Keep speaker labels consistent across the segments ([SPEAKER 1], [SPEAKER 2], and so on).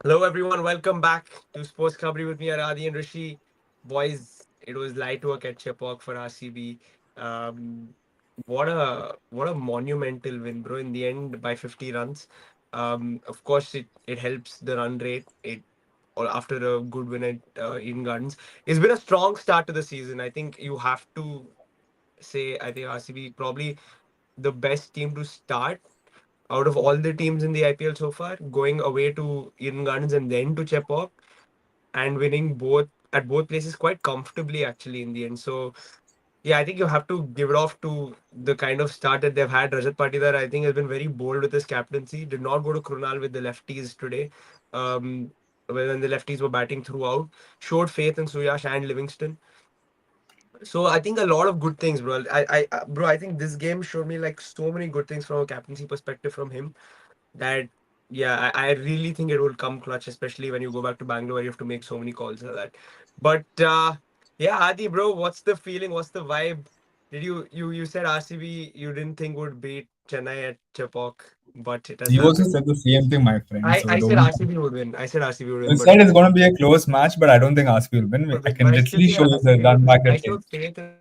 [SPEAKER 1] Hello, everyone. Welcome back to Sports Kabaddi with me, Aradi and Rishi. Boys, it was light work at Chepauk for RCB. Um, what a monumental win, bro! In the end, by 50 runs. Of course, it helps the run rate. It or after a good win at Eden Gardens, it's been a strong start to the season. I think you have to say I think RCB probably the best team to start out of all the teams in the IPL so far, going away to Eden Gardens and then to Chepauk and winning both at both places quite comfortably actually in the end. So yeah, I think you have to give it off to the kind of start that they've had. Rajat Patidar, I think, has been very bold with his captaincy. Did not go to Krunal with the lefties today. Um, when the lefties were batting throughout, showed faith in Suyash and Livingston. So I think a lot of good things, bro. Bro, I think this game showed me like so many good things from a captaincy perspective from him that yeah, I really think it will come clutch, especially when you go back to Bangalore, you have to make so many calls like that. But yeah, Adi, bro, what's the feeling? What's the vibe? Did you said RCB you didn't think would beat Chennai at Chepauk, but it has
[SPEAKER 2] You also
[SPEAKER 1] happened.
[SPEAKER 2] said the same thing, my friend. So
[SPEAKER 1] I said
[SPEAKER 2] don't.
[SPEAKER 1] RCB would win. I said RCB would
[SPEAKER 2] You
[SPEAKER 1] win, but
[SPEAKER 2] said it's going to be a close match, but I don't think RCB will win.
[SPEAKER 1] would
[SPEAKER 2] I
[SPEAKER 1] win.
[SPEAKER 2] can
[SPEAKER 1] But I still
[SPEAKER 2] literally
[SPEAKER 1] said
[SPEAKER 2] show you the
[SPEAKER 1] RCB would
[SPEAKER 2] run
[SPEAKER 1] win.
[SPEAKER 2] back
[SPEAKER 1] I
[SPEAKER 2] the tape.
[SPEAKER 1] showed faith in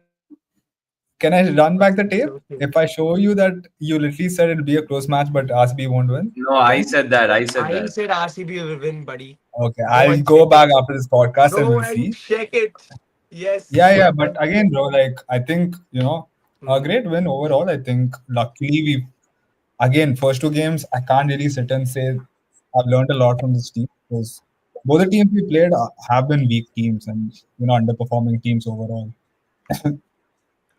[SPEAKER 2] Can I run back the tape?
[SPEAKER 1] showed faith.
[SPEAKER 2] If I show you that you literally said it'll be a close match, but RCB won't win.
[SPEAKER 3] No, I said that. I said
[SPEAKER 1] I
[SPEAKER 3] that.
[SPEAKER 1] said RCB will win, buddy.
[SPEAKER 2] Okay,
[SPEAKER 1] Go
[SPEAKER 2] I'll
[SPEAKER 1] and
[SPEAKER 2] go
[SPEAKER 1] check
[SPEAKER 2] back
[SPEAKER 1] it.
[SPEAKER 2] after this podcast and
[SPEAKER 1] Go
[SPEAKER 2] we'll
[SPEAKER 1] and
[SPEAKER 2] see.
[SPEAKER 1] check it.
[SPEAKER 2] Yeah,
[SPEAKER 1] Yes.
[SPEAKER 2] yeah, but again, bro, like I think a
[SPEAKER 1] Hmm.
[SPEAKER 2] great win overall. I think luckily we again first two games I can't really sit and say I've learned a lot from this team because both the teams we played have been weak teams and underperforming teams overall.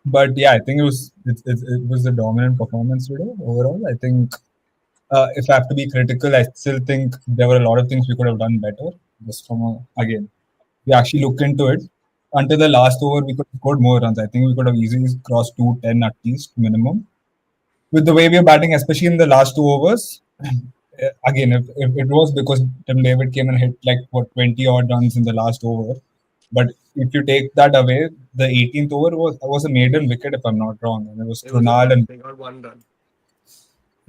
[SPEAKER 2] But yeah, I think it was a dominant performance today overall. I think if I have to be critical, I still think there were a lot of things we could have done better. Just from again, we actually look into it. Until the last over, we could have scored more runs. I think we could have easily crossed 210 at least minimum. With the way we are batting, especially in the last two overs, again, if it was because Tim David came and hit like what 20 odd runs in the last over, but if you take that away, the 18th over was a maiden wicket if I'm not wrong, and it was
[SPEAKER 1] It was a
[SPEAKER 2] Krunal
[SPEAKER 1] run.
[SPEAKER 2] and
[SPEAKER 1] They got one run.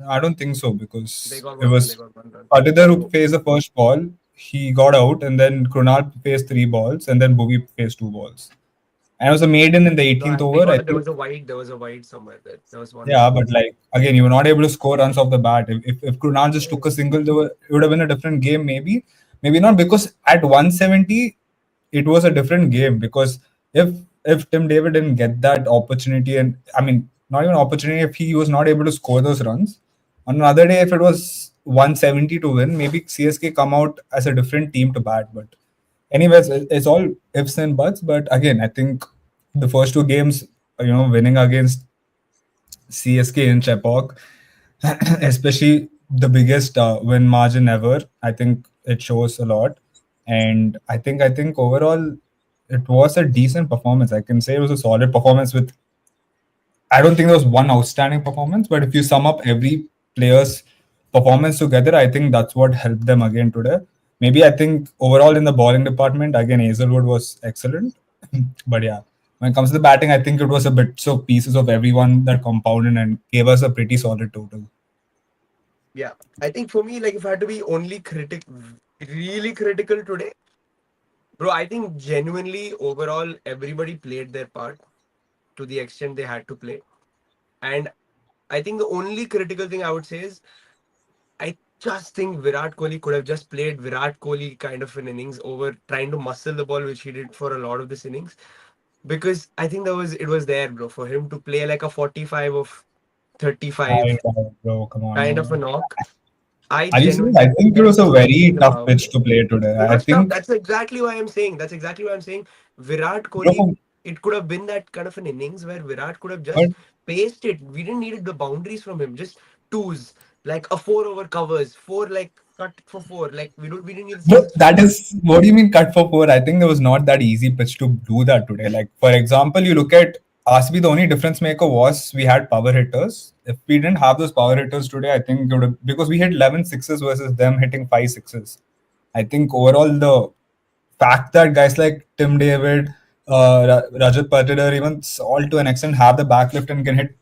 [SPEAKER 2] I don't think so
[SPEAKER 1] They
[SPEAKER 2] because
[SPEAKER 1] got
[SPEAKER 2] it
[SPEAKER 1] one run. They
[SPEAKER 2] was
[SPEAKER 1] got one run.
[SPEAKER 2] Patidar who
[SPEAKER 1] So
[SPEAKER 2] faced the first ball. He got out, and then Krunal faced three balls, and then Bhuvi faced two balls. And it was a maiden in the
[SPEAKER 1] no,
[SPEAKER 2] 18th
[SPEAKER 1] they
[SPEAKER 2] over. I
[SPEAKER 1] got there
[SPEAKER 2] think.
[SPEAKER 1] was a wide. There was a wide somewhere. There was one
[SPEAKER 2] Yeah,
[SPEAKER 1] wide.
[SPEAKER 2] but like again, you were not able to score runs off the bat. If Krunal just took a single, it would have been a different game. Maybe not because at 170, it was a different game because if Tim David didn't get that opportunity, and I mean not even opportunity, if he was not able to score those runs on another day, if it was 170 to win, maybe CSK come out as a different team to bat. But anyways, it's all ifs and buts. But again, I think the first two games, winning against CSK in Chepauk, especially the biggest win margin ever. I think it shows a lot, and I think overall it was a decent performance. I can say it was a solid performance. With I don't think there was one outstanding performance, but if you sum up every player's performance together, I think that's what helped them again today. Maybe I think overall in the bowling department, again Hazelwood was excellent, but yeah. When it comes to the batting, I think it was a bit of pieces of everyone that compounded and gave us a pretty solid total.
[SPEAKER 1] Yeah, I think for me, like if I had to be only really critical today, bro, I think genuinely overall everybody played their part to the extent they had to play, and I think the only critical thing I would say is I just think Virat Kohli could have just played Virat Kohli kind of an innings over trying to muscle the ball, which he did for a lot of this innings. Because I think it was there, bro, for him to play like a 45 of 35
[SPEAKER 2] Bro, come on,
[SPEAKER 1] kind of a
[SPEAKER 2] bro.
[SPEAKER 1] knock. I
[SPEAKER 2] Are you serious?
[SPEAKER 1] genuinely
[SPEAKER 2] I
[SPEAKER 1] think
[SPEAKER 2] think it
[SPEAKER 1] that
[SPEAKER 2] was a
[SPEAKER 1] could have
[SPEAKER 2] very
[SPEAKER 1] been a
[SPEAKER 2] tough
[SPEAKER 1] power
[SPEAKER 2] pitch
[SPEAKER 1] play.
[SPEAKER 2] to play today.
[SPEAKER 1] It
[SPEAKER 2] I
[SPEAKER 1] was tough.
[SPEAKER 2] think,
[SPEAKER 1] That's exactly why I'm saying. That's exactly why I'm saying Virat Kohli.
[SPEAKER 2] bro,
[SPEAKER 1] It could have been that kind of an innings where Virat could have
[SPEAKER 2] but
[SPEAKER 1] just paced it. We didn't need the boundaries from him. Just twos, like a 4 over covers, four like cut for four. Like we didn't need
[SPEAKER 2] Bro,
[SPEAKER 1] sixes for
[SPEAKER 2] that
[SPEAKER 1] that.
[SPEAKER 2] is what do you mean cut for four? I think there was not that easy pitch to do that today. Like for example, you look at RCB, the only difference maker was we had power hitters. If we didn't have those power hitters today, I think it would have, because we hit 11 sixes versus them hitting 5 sixes. I think overall the fact that guys like Tim David, Rajat Patidar, even all to an extent have the backlift and can hit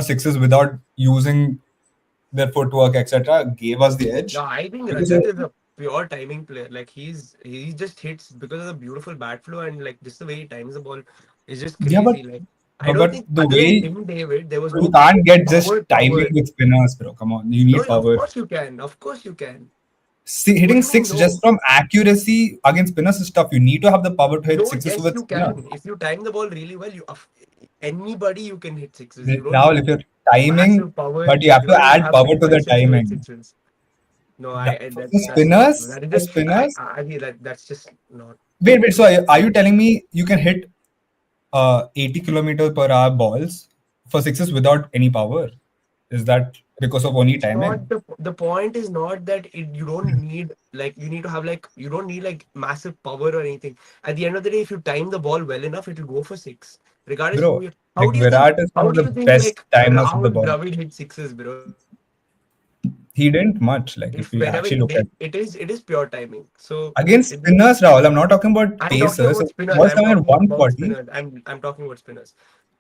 [SPEAKER 2] sixes without using their footwork, etc., gave us the
[SPEAKER 1] No,
[SPEAKER 2] edge.
[SPEAKER 1] I think
[SPEAKER 2] Because
[SPEAKER 1] Rajat is a pure timing player. Like he just hits because of the beautiful bat flow and like just the way he times the ball is just
[SPEAKER 2] Yeah,
[SPEAKER 1] crazy. Like I don't
[SPEAKER 2] but
[SPEAKER 1] think
[SPEAKER 2] the
[SPEAKER 1] other than
[SPEAKER 2] way
[SPEAKER 1] Tim David, there was
[SPEAKER 2] you
[SPEAKER 1] no
[SPEAKER 2] can't get just timing
[SPEAKER 1] power.
[SPEAKER 2] with spinners, bro. Come on, you
[SPEAKER 1] No,
[SPEAKER 2] need
[SPEAKER 1] of
[SPEAKER 2] power.
[SPEAKER 1] course you can. Of course you can.
[SPEAKER 2] See,
[SPEAKER 1] What
[SPEAKER 2] hitting
[SPEAKER 1] do you mean
[SPEAKER 2] six just
[SPEAKER 1] no?
[SPEAKER 2] from accuracy against spinners is tough. You need to have the power to hit
[SPEAKER 1] No,
[SPEAKER 2] sixes
[SPEAKER 1] yes
[SPEAKER 2] with
[SPEAKER 1] you
[SPEAKER 2] spinners.
[SPEAKER 1] can. If you time the ball really well, anybody you can hit sixes. You don't
[SPEAKER 2] Rahul,
[SPEAKER 1] need
[SPEAKER 2] if you're timing,
[SPEAKER 1] massive power.
[SPEAKER 2] but you have
[SPEAKER 1] You
[SPEAKER 2] to
[SPEAKER 1] don't need to
[SPEAKER 2] add
[SPEAKER 1] have
[SPEAKER 2] power to the
[SPEAKER 1] frequency to hit
[SPEAKER 2] timing.
[SPEAKER 1] sixes. No,
[SPEAKER 2] Yeah, for the
[SPEAKER 1] that's not true.
[SPEAKER 2] spinners,
[SPEAKER 1] That is
[SPEAKER 2] for
[SPEAKER 1] just
[SPEAKER 2] spinners.
[SPEAKER 1] I feel that that's just not
[SPEAKER 2] Wait. So are you telling me you can hit 80 kilometers per hour balls for sixes without any power? Is that because of only
[SPEAKER 1] it's not
[SPEAKER 2] timing,
[SPEAKER 1] the point is not that you don't need like you need to have like you don't need like massive power or anything. At the end of the day, if you time the ball well enough, it'll go for six. Regardless who
[SPEAKER 2] bro?
[SPEAKER 1] you
[SPEAKER 2] Like Virat is one
[SPEAKER 1] how
[SPEAKER 2] of
[SPEAKER 1] do
[SPEAKER 2] the
[SPEAKER 1] you think
[SPEAKER 2] best
[SPEAKER 1] like
[SPEAKER 2] timers of the
[SPEAKER 1] Rahul
[SPEAKER 2] ball.
[SPEAKER 1] Dravid hit sixes, bro?
[SPEAKER 2] He didn't much. Like if
[SPEAKER 1] If
[SPEAKER 2] we
[SPEAKER 1] whenever
[SPEAKER 2] actually
[SPEAKER 1] he
[SPEAKER 2] look at
[SPEAKER 1] did, it is pure timing. So
[SPEAKER 2] against
[SPEAKER 1] it,
[SPEAKER 2] spinners, Rahul, I'm not talking about
[SPEAKER 1] I'm talking
[SPEAKER 2] pacers.
[SPEAKER 1] about
[SPEAKER 2] If
[SPEAKER 1] spinners.
[SPEAKER 2] balls
[SPEAKER 1] I'm
[SPEAKER 2] coming at
[SPEAKER 1] talking about
[SPEAKER 2] 140.
[SPEAKER 1] spinners. I'm talking about spinners.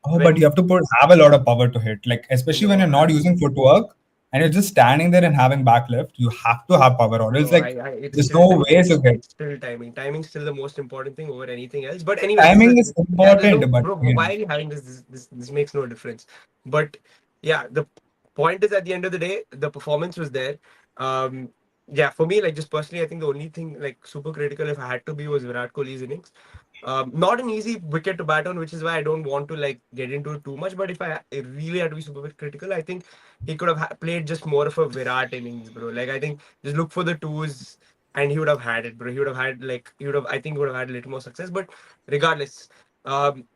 [SPEAKER 2] Oh, but you
[SPEAKER 1] When
[SPEAKER 2] have to have a lot of power to hit. Like especially when
[SPEAKER 1] no,
[SPEAKER 2] you're not using footwork and you're just standing there and having back lift, you have to have power, or else
[SPEAKER 1] no,
[SPEAKER 2] like
[SPEAKER 1] it's
[SPEAKER 2] there's
[SPEAKER 1] still
[SPEAKER 2] no way
[SPEAKER 1] timing.
[SPEAKER 2] to get.
[SPEAKER 1] It's still timing. Timing's still the most important thing over anything else. But anyways,
[SPEAKER 2] Timing is
[SPEAKER 1] there's no
[SPEAKER 2] important, but
[SPEAKER 1] bro.
[SPEAKER 2] again,
[SPEAKER 1] Why are you having this makes no difference. But yeah, the point is at the end of the day, the performance was there. Um, yeah, for me, like just personally, I think the only thing like super critical if I had to be was Virat Kohli's innings. Not an easy wicket to bat on, which is why I don't want to like get into it too much. But if I really had to be super critical, I think he could have played just more of a Virat innings, bro. Like I think just look for the twos, and he would have had it, bro. He would have had like he would have. I think he would have had a little more success. But regardless,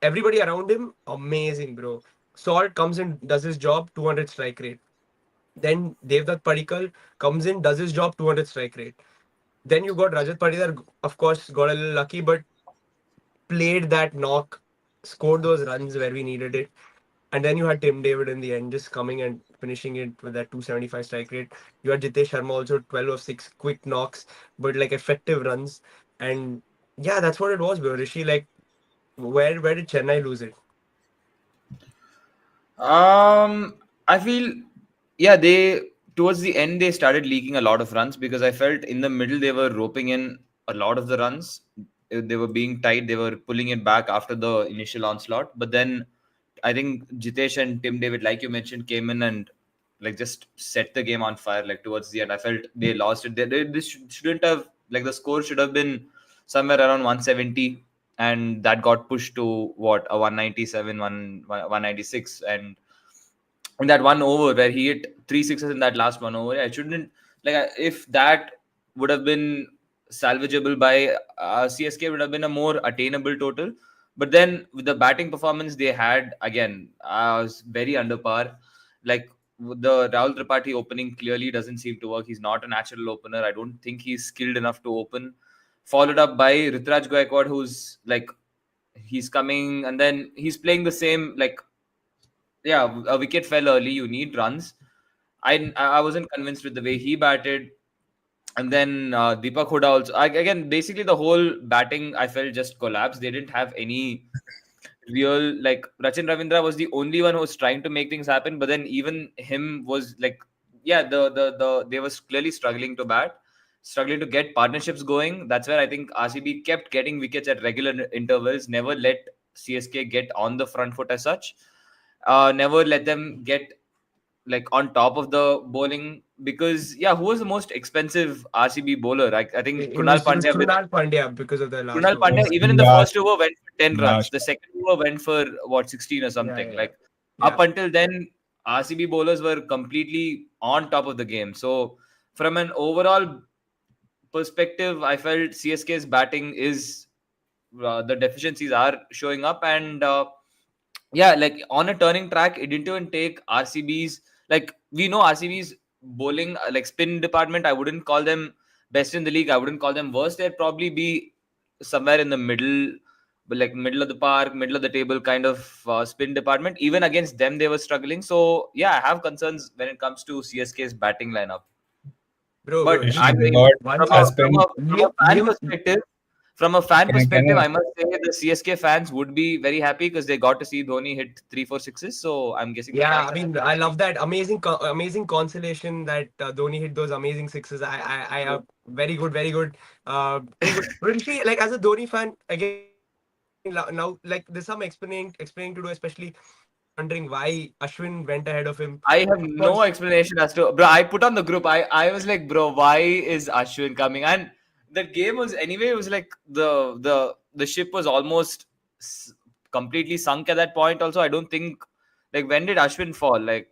[SPEAKER 1] everybody around him, amazing, bro. Salt comes in, does his job, 200 strike rate. Then Devdutt Padikkal comes in, does his job, 200 strike rate. Then you got Rajat Patidar, of course, got a little lucky, but played that knock, scored those runs where we needed it. And then you had Tim David in the end, just coming and finishing it with that 275 strike rate. You had Jitesh Sharma also 12 of 6 quick knocks, but like effective runs. And yeah, that's what it was, bro. Rishi, like, where did Chennai lose it?
[SPEAKER 3] I feel, yeah, they towards the end they started leaking a lot of runs because I felt in the middle they were roping in a lot of the runs. They were being tight. They were pulling it back after the initial onslaught. But then I think Jitesh and Tim David, like you mentioned, came in and like just set the game on fire. Like towards the end, I felt they lost it. This shouldn't have like the score should have been somewhere around 170, and that got pushed to what a 197, 196, and in that one over where he hit three sixes in that last one over. I shouldn't if that would have been salvageable by CSK would have been a more attainable total. But then with the batting performance they had again, was very under par. Like the Rahul Tripathi opening clearly doesn't seem to work. He's not a natural opener. I don't think he's skilled enough to open. Followed up by Rituraj Gaikwad, who's like he's coming and then he's playing the same like yeah, a wicket fell early. You need runs. I wasn't convinced with the way he batted, and then Deepak Huda also. Again, basically the whole batting I felt just collapsed. They didn't have any real like Rachin Ravindra was the only one who was trying to make things happen, but then even him was like yeah, the they was clearly struggling to bat, struggling to get partnerships going. That's where I think RCB kept getting wickets at regular intervals, never let CSK get on the front foot as such. Never let them get like on top of the bowling because yeah, who was the most expensive RCB bowler? I think Krunal
[SPEAKER 1] It was
[SPEAKER 3] Pandya with
[SPEAKER 1] Krunal Pandya because of the last
[SPEAKER 3] Krunal
[SPEAKER 1] over.
[SPEAKER 3] Pandya
[SPEAKER 1] Yeah,
[SPEAKER 3] even in the
[SPEAKER 2] yeah,
[SPEAKER 3] first over went for 10
[SPEAKER 2] yeah,
[SPEAKER 3] runs. The second over went for what 16 or
[SPEAKER 1] yeah,
[SPEAKER 3] something.
[SPEAKER 1] yeah,
[SPEAKER 3] Like up
[SPEAKER 1] yeah.
[SPEAKER 3] until then, RCB bowlers were completely on top of the game. So from an overall perspective, I felt CSK's batting is the deficiencies are showing up and. Yeah, like on a turning track, it didn't even take RCB's like we know RCB's bowling like spin department. I wouldn't call them best in the league. I wouldn't call them worst. They'd probably be somewhere in the middle, but like middle of the park, middle of the table kind of spin department. Even against them, they were struggling. So yeah, I have concerns when it comes to CSK's batting lineup.
[SPEAKER 1] Bro,
[SPEAKER 3] But
[SPEAKER 1] bro,
[SPEAKER 2] Rishi,
[SPEAKER 3] I
[SPEAKER 1] see,
[SPEAKER 2] they
[SPEAKER 3] mean,
[SPEAKER 2] got
[SPEAKER 1] one
[SPEAKER 3] from
[SPEAKER 1] thing,
[SPEAKER 3] a
[SPEAKER 2] suspended.
[SPEAKER 3] from a fan perspective. from a fan
[SPEAKER 2] Can
[SPEAKER 3] perspective,
[SPEAKER 2] I,
[SPEAKER 3] I must say the CSK fans would be very happy because they got to see Dhoni hit 3 4 sixes. So I'm guessing the
[SPEAKER 1] Yeah,
[SPEAKER 3] fans
[SPEAKER 1] I
[SPEAKER 3] are
[SPEAKER 1] mean,
[SPEAKER 3] happy.
[SPEAKER 1] I love that amazing consolation that Dhoni hit those amazing sixes. I
[SPEAKER 3] True.
[SPEAKER 1] have very good, very good. Very good. Rishi, like as a Dhoni fan, again, now like there's some explaining to do, especially people are wondering why Ashwin went ahead of him.
[SPEAKER 3] I have
[SPEAKER 1] Of
[SPEAKER 3] no
[SPEAKER 1] course,
[SPEAKER 3] explanation as to, bro. I put on the group. I was like, bro, why is Ashwin coming? And the game was anyway. It was like the ship was almost completely sunk at that point. Also, I don't think like when did Ashwin fall? Like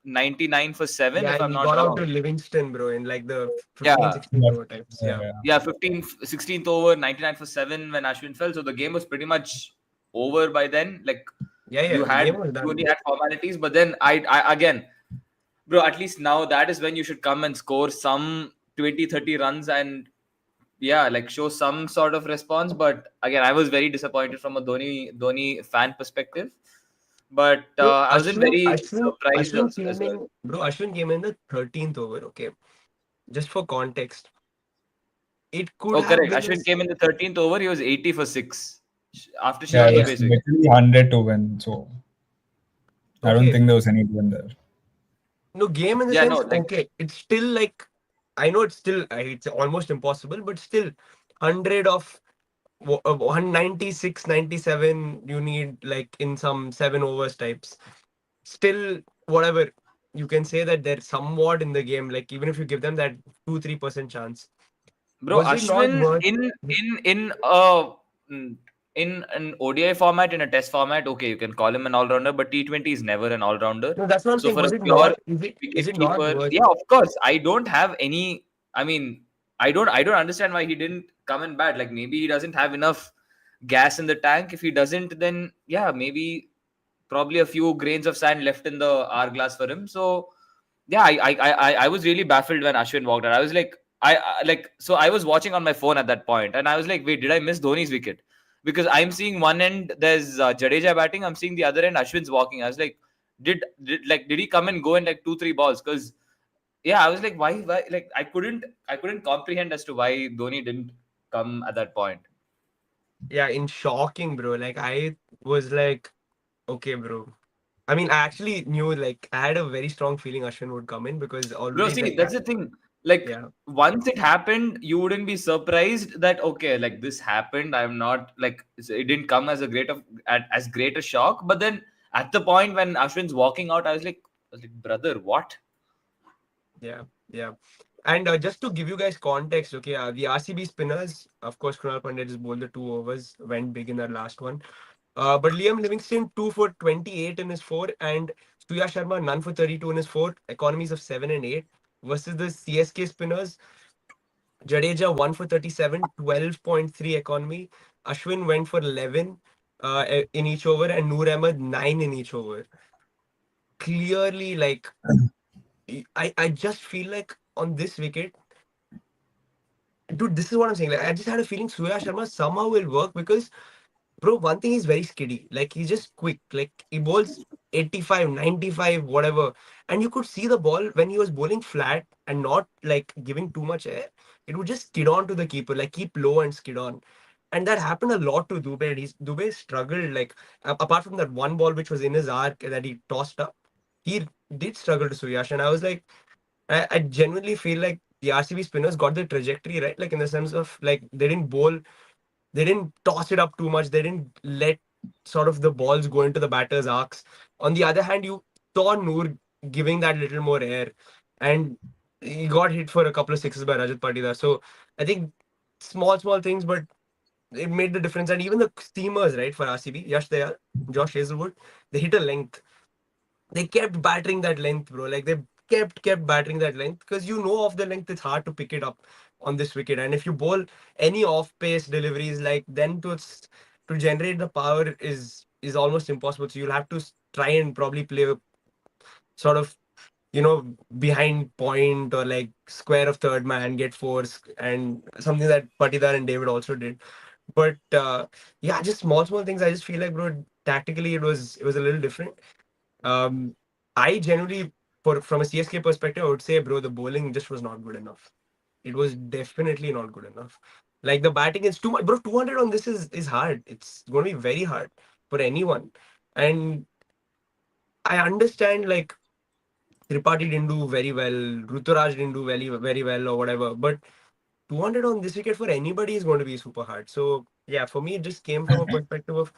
[SPEAKER 3] 99 for 7,
[SPEAKER 1] yeah,
[SPEAKER 3] if I'm
[SPEAKER 1] he
[SPEAKER 3] not
[SPEAKER 1] got out to
[SPEAKER 3] wrong.
[SPEAKER 1] Livingston, bro, in like the
[SPEAKER 3] Yeah,
[SPEAKER 1] 15th, 16th overtimes. Yeah.
[SPEAKER 2] yeah.
[SPEAKER 3] yeah, 16th over, 99 for 7 when Ashwin fell. So the game was pretty much over by then. Like
[SPEAKER 1] Yeah,
[SPEAKER 3] you
[SPEAKER 1] yeah, the game
[SPEAKER 3] had
[SPEAKER 1] was
[SPEAKER 3] you only
[SPEAKER 1] done.
[SPEAKER 3] had formalities, but then I again, bro, at least now that is when you should come and score some 20 30 runs and yeah, like show some sort of response. But again, I was very disappointed from a Dhoni fan perspective. But
[SPEAKER 1] Bro,
[SPEAKER 3] I wasn't very surprised
[SPEAKER 1] Ashwin
[SPEAKER 3] also as
[SPEAKER 1] came
[SPEAKER 3] well.
[SPEAKER 1] in, bro. Ashwin came in the 13th over. Okay, just for context, it could
[SPEAKER 3] Oh,
[SPEAKER 1] have
[SPEAKER 3] correct.
[SPEAKER 1] been a
[SPEAKER 3] Ashwin came in the 13th over. He was 80 for 6 after
[SPEAKER 2] Yeah,
[SPEAKER 3] shifting
[SPEAKER 1] yeah,
[SPEAKER 3] to
[SPEAKER 1] yeah.
[SPEAKER 2] it's
[SPEAKER 3] basic.
[SPEAKER 2] literally 100 to win. So I don't
[SPEAKER 1] Okay,
[SPEAKER 2] think there was any win there.
[SPEAKER 1] no game in the
[SPEAKER 3] Yeah, no,
[SPEAKER 1] sense.
[SPEAKER 3] like,
[SPEAKER 1] Okay, it's still like I know it's still it's almost impossible, but still 100 of 196, 97. You need like in some 7 overs types. Still, whatever you can say that they're somewhat in the game. Like even if you give them that 2 3% chance,
[SPEAKER 3] bro,
[SPEAKER 1] was it not
[SPEAKER 3] Ashwin
[SPEAKER 1] worth?
[SPEAKER 3] mm, in an ODI format, in a test format, okay, you can call him an all rounder, but T20 is never an all rounder.
[SPEAKER 1] No, that's what I'm
[SPEAKER 3] So
[SPEAKER 1] saying.
[SPEAKER 3] for a
[SPEAKER 1] Was it
[SPEAKER 3] pure
[SPEAKER 1] not? Is
[SPEAKER 3] wicket
[SPEAKER 1] it not
[SPEAKER 3] keeper,
[SPEAKER 1] worth?
[SPEAKER 3] yeah, of course, I don't have any. I mean, I don't understand why he didn't come in bad. Like maybe he doesn't have enough gas in the tank. If he doesn't, then yeah, maybe probably a few grains of sand left in the hourglass for him. So yeah, I was really baffled when Ashwin walked out. I was like, so I was watching on my phone at that point, and I was like, wait, did I miss Dhoni's wicket? Because I'm seeing one end there's Jadeja batting, I'm seeing the other end Ashwin's walking. I was like, did he come and go in like 2 3 balls? Because yeah, I was like, why like I couldn't comprehend as to why Dhoni didn't come at that point.
[SPEAKER 1] Yeah, in shocking, bro. Like I was like, okay, bro. I mean, I actually knew like I had a very strong feeling Ashwin would come in because
[SPEAKER 3] Bro,
[SPEAKER 1] already
[SPEAKER 3] see,
[SPEAKER 1] like
[SPEAKER 3] that's the thing. Like,
[SPEAKER 1] yeah,
[SPEAKER 3] once it happened, you wouldn't be surprised that okay, like this happened. I'm not like it didn't come as a as great a shock. But then at the point when Ashwin's walking out, I was like, brother, what?
[SPEAKER 1] yeah, yeah. And just to give you guys context, okay, the RCB spinners, of course, Kunal Pandya just bowled the 2 overs, went big in their last one. But Liam Livingston 2 for 28 in his four, and Suya Sharma none for 32 in his four. Economies of 7 and 8 versus the CSK spinners. Jadeja 1 for 37, 12.3 economy. Ashwin went for 11 in each over, and Noor Ahmed 9 in each over. Clearly, like I just feel like on this wicket, dude, this is what I'm saying. Like I just had a feeling Surya Sharma somehow will work because bro, one thing he's very skiddy. Like he's just quick. Like he bowls 85, 95, whatever. And you could see the ball when he was bowling flat and not like giving too much air. It would just skid on to the keeper, like keep low and skid on. And that happened a lot to Dubey. And Dubey struggled. Like apart from that one ball which was in his arc that he tossed up, he did struggle to Suryash. And I was like, I genuinely feel like the RCB spinners got the trajectory right. Like in the sense of like they didn't toss it up too much. They didn't let sort of the balls go into the batter's arcs. On the other hand, you saw Noor giving that little more air, and he got hit for a couple of sixes by Rajat Patidar. So I think small things, but it made the difference. And even the steamers, right, for RCB, Yash Dayal, Josh Hazelwood, they hit a length. They kept battering that length, bro. Like they kept battering that length because you know off the length it's hard to pick it up on this wicket. And if you bowl any off pace deliveries, like then to generate the power is almost impossible. So you'll have to try and probably play sort of behind point or like square of third man, get fours, and something that Patidar and David also did. But yeah, just small things. I just feel like, bro, tactically it was a little different. um, I generally, from a CSK perspective, I would say, bro, the bowling just was not good enough. It was definitely not good enough. Like the batting is too much, bro. 200 on this is hard. It's going to be very hard for anyone. And I understand like Tripathi didn't do very well, Ruturaj didn't do very well or whatever. But 200 on this wicket for anybody is going to be super hard. So yeah, for me it just came from a perspective of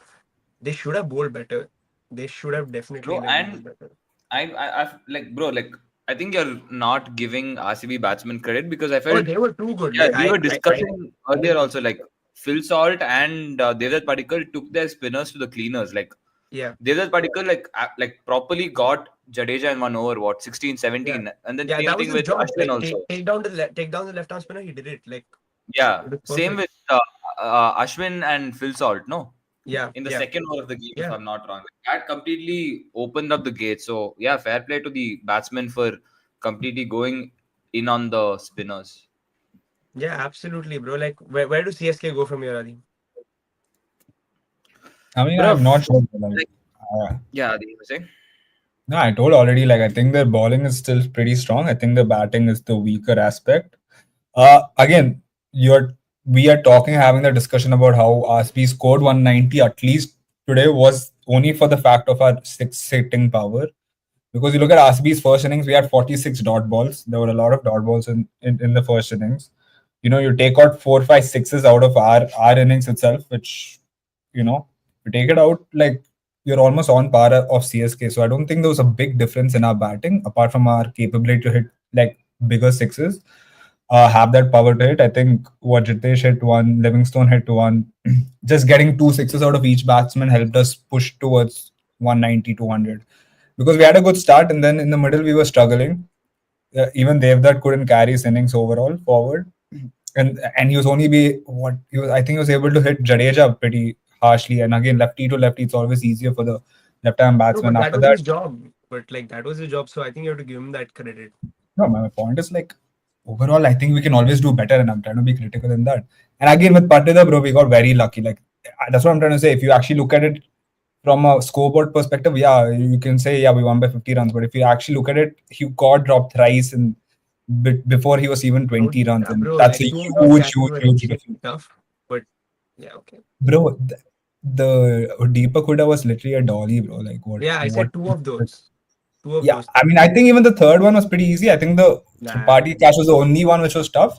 [SPEAKER 1] they should have bowled better. They should have definitely
[SPEAKER 3] Bro.
[SPEAKER 1] like
[SPEAKER 3] And
[SPEAKER 1] bowled better.
[SPEAKER 3] I've like, bro, like, I think you're not giving RCB batsmen credit, because I
[SPEAKER 1] Oh,
[SPEAKER 3] felt,
[SPEAKER 1] they were too good.
[SPEAKER 3] yeah,
[SPEAKER 1] Like
[SPEAKER 3] we were
[SPEAKER 1] I
[SPEAKER 3] discussing earlier also, like Phil Salt and Devdutt Padikkal took their spinners to the cleaners. Like
[SPEAKER 1] yeah,
[SPEAKER 3] Devdutt Padikkal, like properly got Jadeja in 1 over, what, 16,
[SPEAKER 1] yeah,
[SPEAKER 3] 17, and then
[SPEAKER 1] yeah.
[SPEAKER 3] same
[SPEAKER 1] That was
[SPEAKER 3] thing
[SPEAKER 1] his
[SPEAKER 3] with
[SPEAKER 1] job.
[SPEAKER 3] Ashwin
[SPEAKER 1] Like
[SPEAKER 3] also.
[SPEAKER 1] take down the left arm spinner. He did it. Like
[SPEAKER 3] Yeah,
[SPEAKER 1] it was
[SPEAKER 3] same
[SPEAKER 1] perfect.
[SPEAKER 3] with Ashwin and Phil Salt. No,
[SPEAKER 1] Yeah,
[SPEAKER 3] in the
[SPEAKER 1] yeah,
[SPEAKER 3] second over of the game, if
[SPEAKER 1] yeah,
[SPEAKER 3] I'm not wrong. That completely opened up the gate. So yeah, fair play to the batsmen for completely going in on the spinners.
[SPEAKER 1] yeah. Absolutely, bro. Like where do CSK go from here, Adi?
[SPEAKER 2] I mean, I'm
[SPEAKER 3] Bruv,
[SPEAKER 2] not sure. Like,
[SPEAKER 3] like,
[SPEAKER 2] uh,
[SPEAKER 3] yeah, the saying.
[SPEAKER 2] no, I told already. Like, I think their bowling is still pretty strong. I think the batting is the weaker aspect. Again, you're we are talking, having the discussion about how RSP scored 190 at least today was only for the fact of our six hitting power. Because you look at RCB's first innings, we had 46 dot balls. There were a lot of dot balls in the first innings. You take out 4, 5, 6s out of our innings itself, which, you take it out, like, you're almost on par of CSK. So I don't think there was a big difference in our batting, apart from our capability to hit like bigger sixes, have that power to hit. I think what Jitesh hit one, Livingstone hit one, just getting 2 6s out of each batsman helped us push towards 190, 200. Because we had a good start, and then in the middle we were struggling. Even Devdutt couldn't carry his innings overall forward, and he was only be what he was. I think he was able to hit Jadeja pretty harshly, and again lefty to lefty, it's always easier for the left-hand
[SPEAKER 1] No,
[SPEAKER 2] batsman.
[SPEAKER 1] but that
[SPEAKER 2] After
[SPEAKER 1] was
[SPEAKER 2] that,
[SPEAKER 1] his job. But like that was his job. So I think you have to give him that credit.
[SPEAKER 2] no, my point is like overall, I think we can always do better, and I'm trying to be critical in that. And again with Patida, bro, we got very lucky. Like that's what I'm trying to say. If you actually look at it from a scoreboard perspective, yeah, you can say yeah we won by 50 runs. But if you actually look at it, he got dropped thrice and before he was even 20 runs, and
[SPEAKER 1] Bro,
[SPEAKER 2] that's a
[SPEAKER 1] like two of those
[SPEAKER 2] huge,
[SPEAKER 1] catches
[SPEAKER 2] huge,
[SPEAKER 1] were
[SPEAKER 2] huge
[SPEAKER 1] extremely
[SPEAKER 2] difference.
[SPEAKER 1] tough. But yeah, okay.
[SPEAKER 2] Bro, the Deepak Huda was literally a dolly, bro. Like
[SPEAKER 1] Yeah, I
[SPEAKER 2] what?
[SPEAKER 1] said two of those. Two of
[SPEAKER 2] Yeah,
[SPEAKER 1] those.
[SPEAKER 2] I mean, I think even the third one was pretty easy. I think the
[SPEAKER 1] Nah.
[SPEAKER 2] Tripathi catch was the only one which was tough.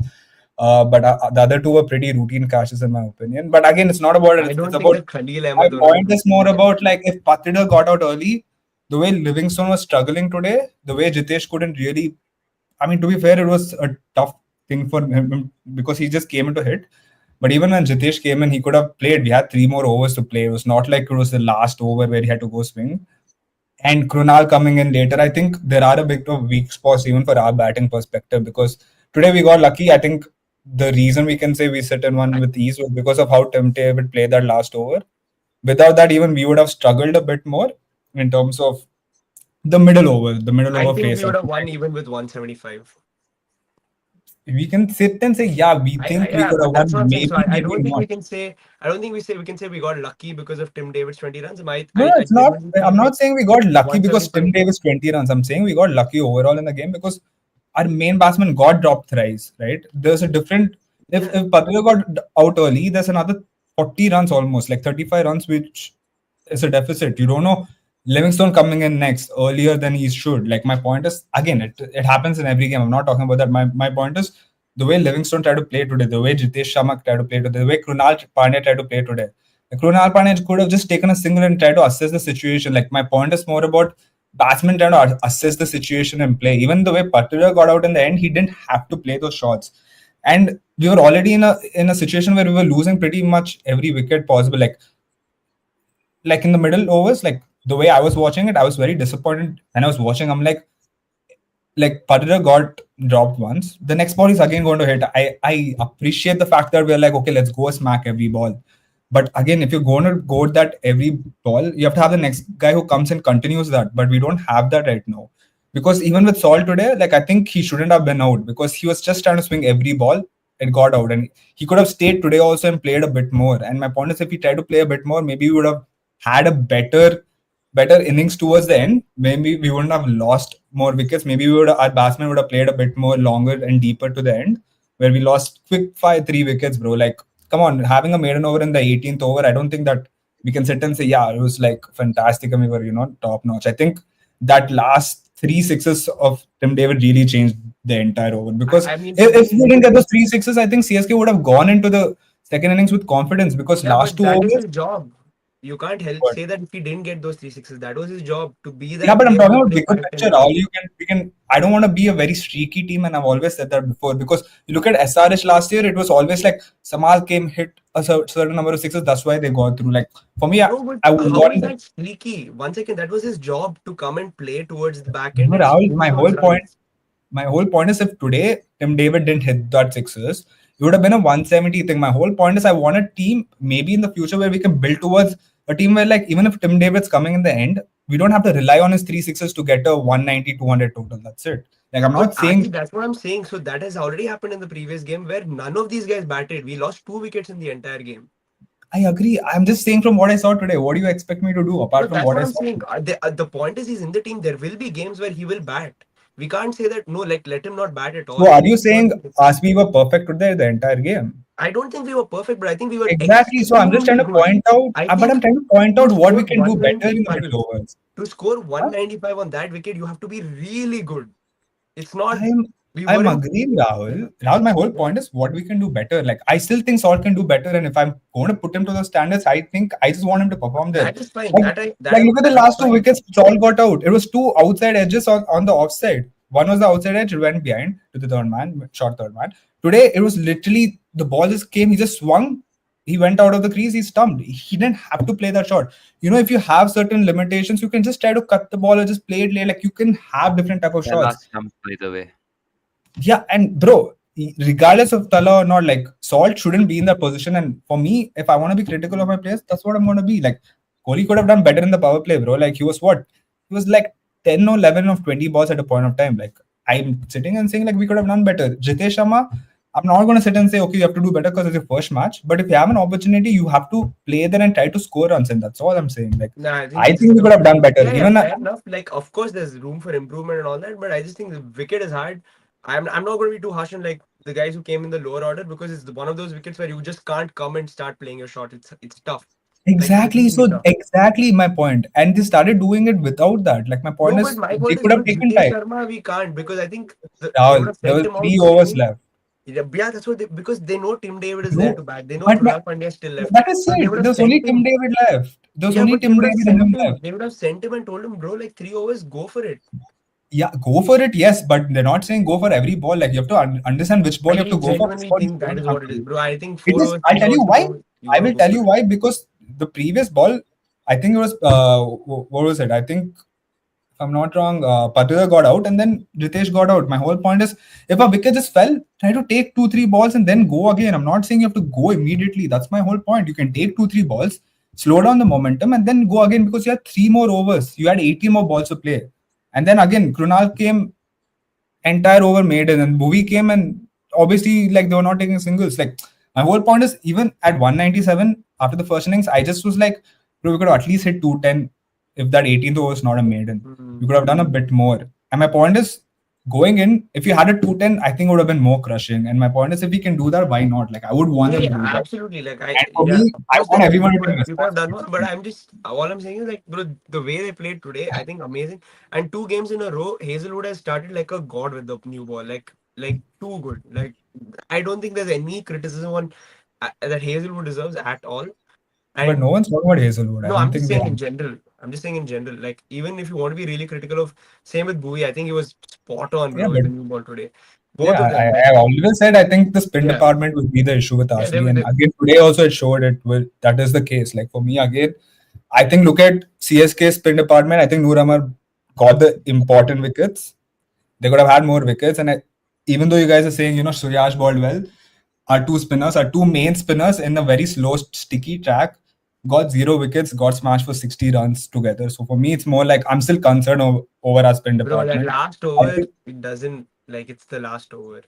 [SPEAKER 2] But the other two were pretty routine catches in my opinion. But again, it's not about it.
[SPEAKER 1] I
[SPEAKER 2] It's
[SPEAKER 1] don't think
[SPEAKER 2] about
[SPEAKER 1] that Khalil
[SPEAKER 2] my
[SPEAKER 1] Ahmed was a
[SPEAKER 2] point is more
[SPEAKER 1] routine catch.
[SPEAKER 2] about like if Patida got out early, the way Livingstone was struggling today, the way Jitesh couldn't really. I mean, to be fair, it was a tough thing for him because he just came in to hit. But even when Jitesh came in, he could have played. We had 3 more overs to play. It was not like it was the last over where he had to go swing. And Krunal coming in later, I think there are a bit of weak spots even for our batting perspective because today we got lucky. I think the reason we can say we sit in one with ease was because of how Tim would play that last over. Without that, even we would have struggled a bit more in terms of the middle
[SPEAKER 1] I
[SPEAKER 2] over
[SPEAKER 1] think
[SPEAKER 2] phase.
[SPEAKER 1] we would have won even with 175.
[SPEAKER 2] We can sit and say, yeah, we think we
[SPEAKER 1] Yeah,
[SPEAKER 2] could have
[SPEAKER 1] but
[SPEAKER 2] won,
[SPEAKER 1] that's what I'm saying.
[SPEAKER 2] maybe,
[SPEAKER 1] So I
[SPEAKER 2] maybe
[SPEAKER 1] don't think
[SPEAKER 2] not.
[SPEAKER 1] we can say I don't think we can say we got lucky because of Tim David's 20 runs.
[SPEAKER 2] No,
[SPEAKER 1] I
[SPEAKER 2] it's not.
[SPEAKER 1] genuinely
[SPEAKER 2] I'm
[SPEAKER 1] feel like
[SPEAKER 2] not saying we got lucky because Tim
[SPEAKER 1] 175.
[SPEAKER 2] Davis 20 runs. I'm saying we got lucky overall in the game because our main batsman got dropped thrice, right? There's a different.
[SPEAKER 1] Yeah.
[SPEAKER 2] If Padilla got out early, there's another 40 runs almost, like 35 runs, which is a deficit. You don't know Livingstone coming in next earlier than he should. Like my point is, again, it happens in every game. I'm not talking about that. My point is the way Livingstone tried to play today, the way Jitesh Sharma tried to play today, the way Krunal Pandya tried to play today. Krunal Pandya could have just taken a single and tried to assess the situation. Like my point is more about batsmen trying to assess the situation and play. Even the way Patida got out in the end, he didn't have to play those shots. And we were already in a situation where we were losing pretty much every wicket possible. Like in the middle overs, like the way I was watching it, I was very disappointed. And I was watching, I'm like Padilla got dropped once. The next ball is again going to hit. I appreciate the fact that we're like, okay, let's go smack every ball. But again, if you're going to go that every ball, you have to have the next guy who comes and continues that. But we don't have that right now. Because even with Saul today, like I think he shouldn't have been out because he was just trying to swing every ball and got out. And he could have stayed today also and played a bit more. And my point is if he tried to play a bit more, maybe we would have had a better innings towards the end. Maybe we wouldn't have lost more wickets. Maybe our batsmen would have played a bit more longer and deeper to the end. where we lost quick 3 wickets, bro. Like, come on, having a maiden over in the 18th over, I don't think that we can sit and say, yeah, it was like fantastic and we were, top notch. I think that last 3 sixes of Tim David really changed the entire over, because
[SPEAKER 1] I mean,
[SPEAKER 2] if we didn't get those 3 sixes, I think CSK would have gone into the second innings with confidence, because
[SPEAKER 1] yeah,
[SPEAKER 2] last
[SPEAKER 1] but
[SPEAKER 2] two
[SPEAKER 1] that is
[SPEAKER 2] overs.
[SPEAKER 1] his job. You can't help say that if he didn't get those three sixes, that was his job to be
[SPEAKER 2] Yeah,
[SPEAKER 1] that
[SPEAKER 2] but I'm
[SPEAKER 1] player who
[SPEAKER 2] talking
[SPEAKER 1] will
[SPEAKER 2] about
[SPEAKER 1] play
[SPEAKER 2] bigger
[SPEAKER 1] 5, 10
[SPEAKER 2] picture. All
[SPEAKER 1] overs.
[SPEAKER 2] you can, we can. I don't want to be a very streaky team, and I've always said that before. Because you look at SRH last year, it was always like Samal came, hit a certain number of sixes. That's why they got through. Like for me,
[SPEAKER 1] Bro, but
[SPEAKER 2] I would
[SPEAKER 1] how is
[SPEAKER 2] want.
[SPEAKER 1] that sneaky? One second, that was his job to come and play towards the back
[SPEAKER 2] You
[SPEAKER 1] end
[SPEAKER 2] know,
[SPEAKER 1] and
[SPEAKER 2] Rahul,
[SPEAKER 1] score those runs.
[SPEAKER 2] my whole point is, if today Tim David didn't hit that sixes, it would have been a 170 thing. My whole point is, I want a team maybe in the future where we can build towards a team where, like, even if Tim David's coming in the end, we don't have to rely on his 3 sixes to get a 190, 200 total. That's it. Like, I'm
[SPEAKER 1] But
[SPEAKER 2] not
[SPEAKER 1] Adi,
[SPEAKER 2] saying.
[SPEAKER 1] that's what I'm saying. So that has already happened in the previous game where none of these guys batted. We lost 2 wickets in the entire game.
[SPEAKER 2] I agree. I'm just saying from what I saw today. What do you expect me to do
[SPEAKER 1] No,
[SPEAKER 2] apart from
[SPEAKER 1] that's
[SPEAKER 2] what
[SPEAKER 1] what
[SPEAKER 2] I
[SPEAKER 1] I'm
[SPEAKER 2] saw?
[SPEAKER 1] saying. The point is, he's in the team. There will be games where he will bat. We can't say that, no, like, let him not bat at all.
[SPEAKER 2] So are
[SPEAKER 1] Let
[SPEAKER 2] you
[SPEAKER 1] him not
[SPEAKER 2] saying
[SPEAKER 1] do this.
[SPEAKER 2] us we were perfect today the entire game?
[SPEAKER 1] I don't think we were perfect, but I think we were
[SPEAKER 2] Exactly. So I'm just trying
[SPEAKER 1] extremely
[SPEAKER 2] to
[SPEAKER 1] good.
[SPEAKER 2] point out,
[SPEAKER 1] I
[SPEAKER 2] but
[SPEAKER 1] think
[SPEAKER 2] I'm trying to point
[SPEAKER 1] to
[SPEAKER 2] out what we
[SPEAKER 1] score
[SPEAKER 2] can do better in the
[SPEAKER 1] 195,
[SPEAKER 2] middle overs.
[SPEAKER 1] to score
[SPEAKER 2] Huh?
[SPEAKER 1] 195 on that wicket, you have to be really good. It's not,
[SPEAKER 2] I'm
[SPEAKER 1] we
[SPEAKER 2] I'm
[SPEAKER 1] weren't,
[SPEAKER 2] agreeing,
[SPEAKER 1] yeah,
[SPEAKER 2] Rahul. Rahul, my whole
[SPEAKER 1] yeah.
[SPEAKER 2] point is what we can do better. Like, I still think Salt can do better, and if I'm going to put him to the standards, I think I just want him to perform there.
[SPEAKER 1] That is fine.
[SPEAKER 2] Like, look at the
[SPEAKER 1] That's
[SPEAKER 2] last two
[SPEAKER 1] fine.
[SPEAKER 2] wickets. Salt got out. It was two outside edges on the offside. One was the outside edge. It went behind to the third man, short third man. Today, it was literally the ball just came. He just swung. He went out of the crease. He stumped. He didn't have to play that shot. If you have certain limitations, you can just try to cut the ball or just play it late. Like, you can have different type of shots.
[SPEAKER 3] Last stump, by the way.
[SPEAKER 2] Yeah, and bro, regardless of Tala or not, like, Salt shouldn't be in that position. And for me, if I want to be critical of my players, that's what I'm going to be. Like, Kohli could have done better in the power play, bro. Like, he was what? He was like 10 or 11 of 20 balls at a point of time. Like, I'm sitting and saying, like, we could have done better. Jitesh Sharma, I'm not going to sit and say, okay, you have to do better because it's your first match. But if you have an opportunity, you have to play there and try to score runs. And that's all I'm saying. Like,
[SPEAKER 1] Nah, I think
[SPEAKER 2] I
[SPEAKER 1] this is
[SPEAKER 2] think we
[SPEAKER 1] the
[SPEAKER 2] could have done better.
[SPEAKER 1] yeah, yeah,
[SPEAKER 2] Even
[SPEAKER 1] fair enough. Like, of course, there's room for improvement and all that, but I just think the wicket is hard. I'm not going to be too harsh on like the guys who came in the lower order because it's one of those wickets where you just can't come and start playing your shot. It's tough, like
[SPEAKER 2] exactly.
[SPEAKER 1] really
[SPEAKER 2] So
[SPEAKER 1] tough.
[SPEAKER 2] exactly my point. And they started doing it without that. Like, my point
[SPEAKER 1] No, but
[SPEAKER 2] is
[SPEAKER 1] my
[SPEAKER 2] they
[SPEAKER 1] point is
[SPEAKER 2] could have
[SPEAKER 1] with
[SPEAKER 2] taken
[SPEAKER 1] Jitesh
[SPEAKER 2] time.
[SPEAKER 1] Sharma we can't because I think they would
[SPEAKER 2] Rahul,
[SPEAKER 1] have
[SPEAKER 2] there
[SPEAKER 1] sent
[SPEAKER 2] was
[SPEAKER 1] him out
[SPEAKER 2] 3 overs
[SPEAKER 1] saying
[SPEAKER 2] left.
[SPEAKER 1] yeah, that's what they because they know Tim David is there
[SPEAKER 2] Bro,
[SPEAKER 1] to bat. They know
[SPEAKER 2] but
[SPEAKER 1] Krunal Pandya is still left,
[SPEAKER 2] that is
[SPEAKER 1] so they
[SPEAKER 2] it.
[SPEAKER 1] would
[SPEAKER 2] There
[SPEAKER 1] have
[SPEAKER 2] was only
[SPEAKER 1] sent
[SPEAKER 2] Tim
[SPEAKER 1] him.
[SPEAKER 2] David left. There was
[SPEAKER 1] Yeah,
[SPEAKER 2] only
[SPEAKER 1] but they
[SPEAKER 2] Tim
[SPEAKER 1] would have
[SPEAKER 2] David and
[SPEAKER 1] sent
[SPEAKER 2] him
[SPEAKER 1] him.
[SPEAKER 2] left.
[SPEAKER 1] They would have sent him and told him, bro, like 3 overs, go for it.
[SPEAKER 2] Yeah, go for it, yes, but they're not saying go for every ball. Like, you have to understand which ball
[SPEAKER 1] I
[SPEAKER 2] you have to go for. Which
[SPEAKER 1] genuinely
[SPEAKER 2] ball you
[SPEAKER 1] think that
[SPEAKER 2] don't
[SPEAKER 1] is
[SPEAKER 2] have
[SPEAKER 1] what it is,
[SPEAKER 2] to.
[SPEAKER 1] bro. I think
[SPEAKER 2] It
[SPEAKER 1] four
[SPEAKER 2] is.
[SPEAKER 1] overs,
[SPEAKER 2] I'll
[SPEAKER 1] three
[SPEAKER 2] tell you
[SPEAKER 1] balls to
[SPEAKER 2] why.
[SPEAKER 1] go. You
[SPEAKER 2] I
[SPEAKER 1] gotta
[SPEAKER 2] will
[SPEAKER 1] go
[SPEAKER 2] tell
[SPEAKER 1] for
[SPEAKER 2] you
[SPEAKER 1] it.
[SPEAKER 2] why, because the previous ball, I think it was what was it? I think, if I'm not wrong, Patida got out and then Ritesh got out. My whole point is, if a wicket just fell, try to take 2, 3 balls and then go again. I'm not saying you have to go immediately. That's my whole point. You can take 2, 3 balls, slow down the momentum, and then go again, because you had 3 more overs. You had 80 more balls to play. And then again, Krunal came entire over made it, and Bhuvi came, and obviously, like, they were not taking singles. Like, my whole point is, even at 197 after the first innings, I just was like, bro, we could have at least hit 210 if that 18th over was not a maiden. We
[SPEAKER 1] Hmm.
[SPEAKER 2] could have done a bit more. And my point is, going in, if you had a 210, I think it would have been more crushing. And my point is, if we can do that, why not? Like, I would want
[SPEAKER 1] Yeah,
[SPEAKER 2] them to
[SPEAKER 1] yeah,
[SPEAKER 2] do that.
[SPEAKER 1] absolutely. Like
[SPEAKER 2] And for
[SPEAKER 1] yeah,
[SPEAKER 2] me,
[SPEAKER 1] of
[SPEAKER 2] I
[SPEAKER 1] course,
[SPEAKER 2] want
[SPEAKER 1] like
[SPEAKER 2] everyone to take
[SPEAKER 1] you could have done
[SPEAKER 2] responsibility
[SPEAKER 1] more.
[SPEAKER 2] for
[SPEAKER 1] But
[SPEAKER 2] it.
[SPEAKER 1] I'm just all I'm saying is like, bro, the way they played today, I think amazing. And 2 games in a row, Hazelwood has started like a god with the new ball. Like too good. Like I don't think there's any criticism on that Hazelwood deserves at all.
[SPEAKER 2] But
[SPEAKER 1] And
[SPEAKER 2] no one's talking about Hazelwood. I
[SPEAKER 1] no,
[SPEAKER 2] don't
[SPEAKER 1] I'm just
[SPEAKER 2] think they
[SPEAKER 1] saying in
[SPEAKER 2] have.
[SPEAKER 1] general. I'm just saying in general. Like even if you want to be really critical of, same with Bowie, I think he was spot on,
[SPEAKER 2] Yeah,
[SPEAKER 1] bro, with
[SPEAKER 2] but
[SPEAKER 1] the new ball today. Both
[SPEAKER 2] yeah,
[SPEAKER 1] of them, like
[SPEAKER 2] I always said I think the spin
[SPEAKER 1] yeah,
[SPEAKER 2] department would be the issue with
[SPEAKER 1] yeah,
[SPEAKER 2] RCB, and
[SPEAKER 1] they
[SPEAKER 2] again today also it showed it. Will that is the case. Like, for me again, I think look at CSK spin department. I think Noor Ahmad got the important wickets. They could have had more wickets, and even though you guys are saying Suryash bowled well, our two main spinners in a very slow sticky track got 0 wickets, got smashed for 60 runs together. So for me, it's more like I'm still concerned over our spin
[SPEAKER 1] bro, that
[SPEAKER 2] department.
[SPEAKER 1] last
[SPEAKER 2] I
[SPEAKER 1] over,
[SPEAKER 2] think
[SPEAKER 1] it doesn't like it's the last over.